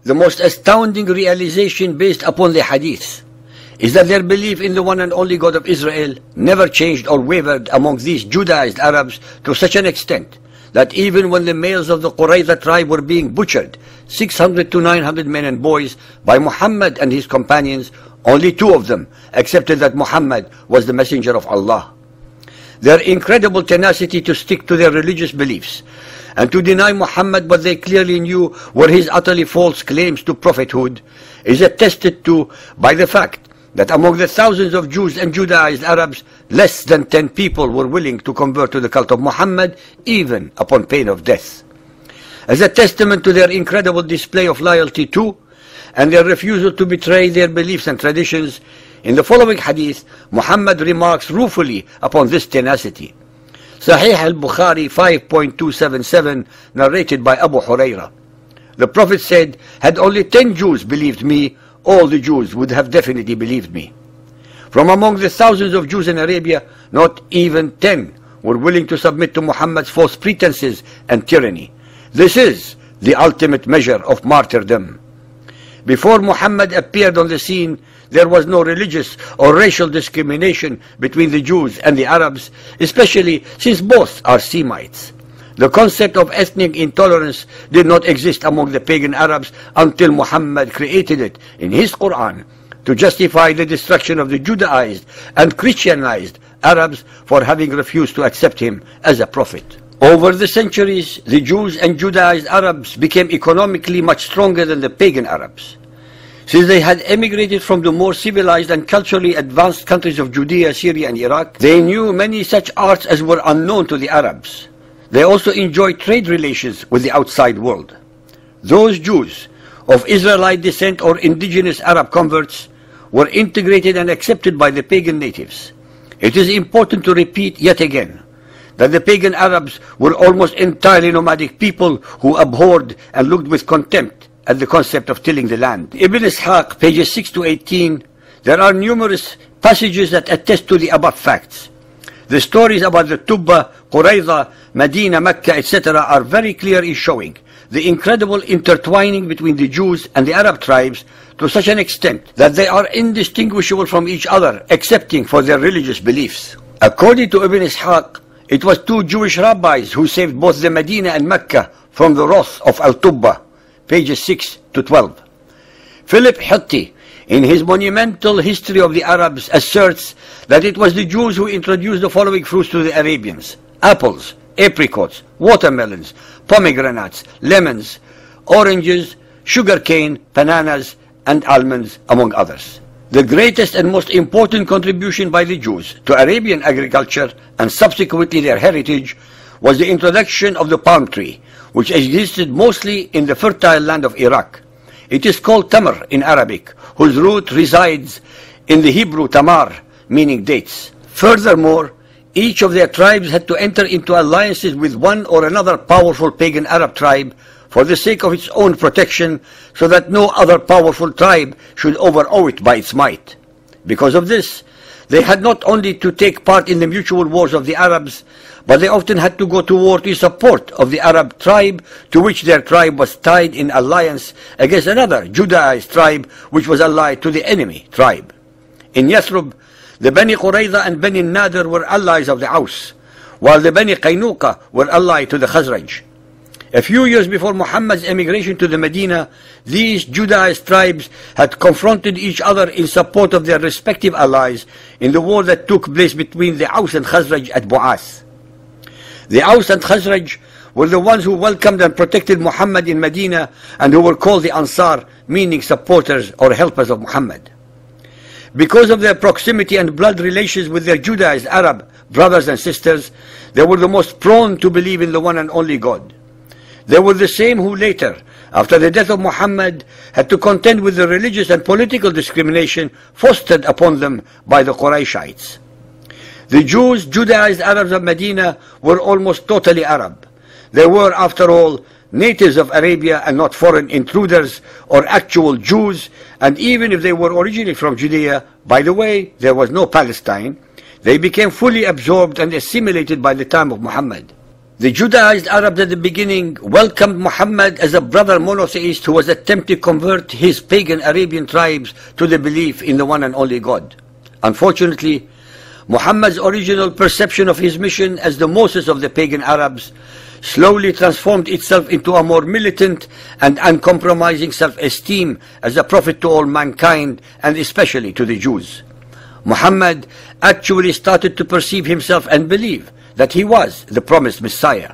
The most astounding realization based upon the hadith is that their belief in the one and only God of Israel never changed or wavered among these Judaized Arabs to such an extent that even when the males of the Qurayza tribe were being butchered, 600 to 900 men and boys, by Muhammad and his companions, only 2 of them accepted that Muhammad was the messenger of Allah. Their incredible tenacity to stick to their religious beliefs and to deny Muhammad what they clearly knew were his utterly false claims to prophethood is attested to by the fact that among the thousands of Jews and Judaized Arabs, less than 10 people were willing to convert to the cult of Muhammad, even upon pain of death. As a testament to their incredible display of loyalty to, and their refusal to betray their beliefs and traditions, in the following hadith, Muhammad remarks ruefully upon this tenacity. Sahih al-Bukhari 5.277, narrated by Abu Hurairah. The Prophet said, had only 10 Jews believed me, all the Jews would have definitely believed me. From among the thousands of Jews in Arabia, not even 10 were willing to submit to Muhammad's false pretenses and tyranny. This is the ultimate measure of martyrdom. Before Muhammad appeared on the scene, there was no religious or racial discrimination between the Jews and the Arabs, especially since both are Semites. The concept of ethnic intolerance did not exist among the pagan Arabs until Muhammad created it in his Quran to justify the destruction of the Judaized and Christianized Arabs for having refused to accept him as a prophet. Over the centuries, the Jews and Judaized Arabs became economically much stronger than the pagan Arabs. Since they had emigrated from the more civilized and culturally advanced countries of Judea, Syria and Iraq, they knew many such arts as were unknown to the Arabs. They also enjoyed trade relations with the outside world. Those Jews of Israelite descent or indigenous Arab converts were integrated and accepted by the pagan natives. It is important to repeat yet again that the pagan Arabs were almost entirely nomadic people who abhorred and looked with contempt at the concept of tilling the land. Ibn Ishaq, pages 6 to 18, there are numerous passages that attest to the above facts. The stories about the Tubba, Qurayza, Medina, Mecca, etc. are very clear in showing the incredible intertwining between the Jews and the Arab tribes to such an extent that they are indistinguishable from each other excepting for their religious beliefs. According to Ibn Ishaq, it was 2 Jewish rabbis who saved both the Medina and Mecca from the wrath of Al-Tubba, pages 6 to 12. Philip Hitti, in his monumental History of the Arabs, asserts that it was the Jews who introduced the following fruits to the Arabians: apples, apricots, watermelons, pomegranates, lemons, oranges, sugarcane, bananas, and almonds, among others. The greatest and most important contribution by the Jews to Arabian agriculture and subsequently their heritage was the introduction of the palm tree, which existed mostly in the fertile land of Iraq. It is called tamar in Arabic, whose root resides in the Hebrew tamar, meaning dates. Furthermore, each of their tribes had to enter into alliances with one or another powerful pagan Arab tribe for the sake of its own protection, so that no other powerful tribe should overawe it by its might. Because of this, they had not only to take part in the mutual wars of the Arabs, but they often had to go to war in support of the Arab tribe to which their tribe was tied in alliance against another Judaized tribe which was allied to the enemy tribe. In Yathrib, the Bani Qurayza and Bani Nadir were allies of the Aus, while the Bani Qaynuqa were allied to the Khazraj. A few years before Muhammad's emigration to the Medina, these Judaized tribes had confronted each other in support of their respective allies in the war that took place between the Aus and Khazraj at Bu'ath. The Aus and Khazraj were the ones who welcomed and protected Muhammad in Medina and who were called the Ansar, meaning supporters or helpers of Muhammad. Because of their proximity and blood relations with their Judaized Arab brothers and sisters, they were the most prone to believe in the one and only God. They were the same who later, after the death of Muhammad, had to contend with the religious and political discrimination fostered upon them by the Qurayshites. The Jews, Judaized Arabs of Medina, were almost totally Arab. They were, after all, natives of Arabia and not foreign intruders or actual Jews, and even if they were originally from Judea, by the way, there was no Palestine, they became fully absorbed and assimilated by the time of Muhammad. The Judaized Arabs at the beginning welcomed Muhammad as a brother monotheist who was attempting to convert his pagan Arabian tribes to the belief in the one and only God. Unfortunately, Muhammad's original perception of his mission as the Moses of the pagan Arabs slowly transformed itself into a more militant and uncompromising self-esteem as a prophet to all mankind, and especially to the Jews. Muhammad actually started to perceive himself and believe that he was the promised Messiah.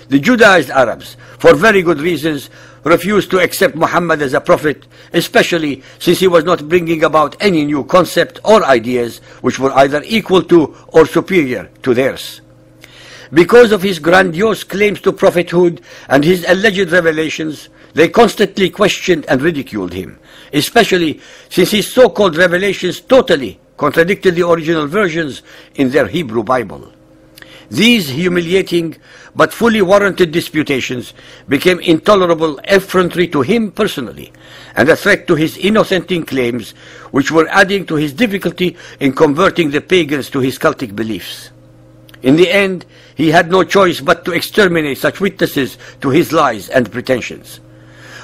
The Judaized Arabs, for very good reasons, refused to accept Muhammad as a prophet, especially since he was not bringing about any new concept or ideas which were either equal to or superior to theirs. Because of his grandiose claims to prophethood and his alleged revelations, they constantly questioned and ridiculed him, especially since his so-called revelations totally contradicted the original versions in their Hebrew Bible. These humiliating but fully warranted disputations became intolerable effrontery to him personally and a threat to his innocent claims, which were adding to his difficulty in converting the pagans to his cultic beliefs. In the end, he had no choice but to exterminate such witnesses to his lies and pretensions.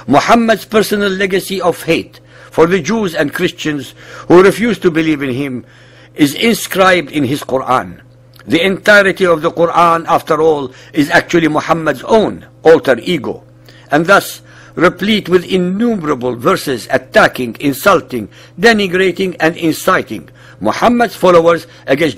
Muhammad's personal legacy of hate for the Jews and Christians who refused to believe in him is inscribed in his Quran. The entirety of the Quran, after all, is actually Muhammad's own alter ego, and thus replete with innumerable verses attacking, insulting, denigrating, and inciting Muhammad's followers against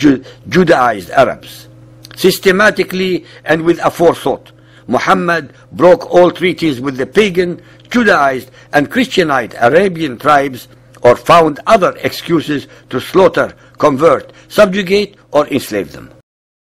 Judaized Arabs. Systematically and with aforethought, Muhammad broke all treaties with the pagan, Judaized, and Christianized Arabian tribes, or found other excuses to slaughter, convert, subjugate, or enslave them.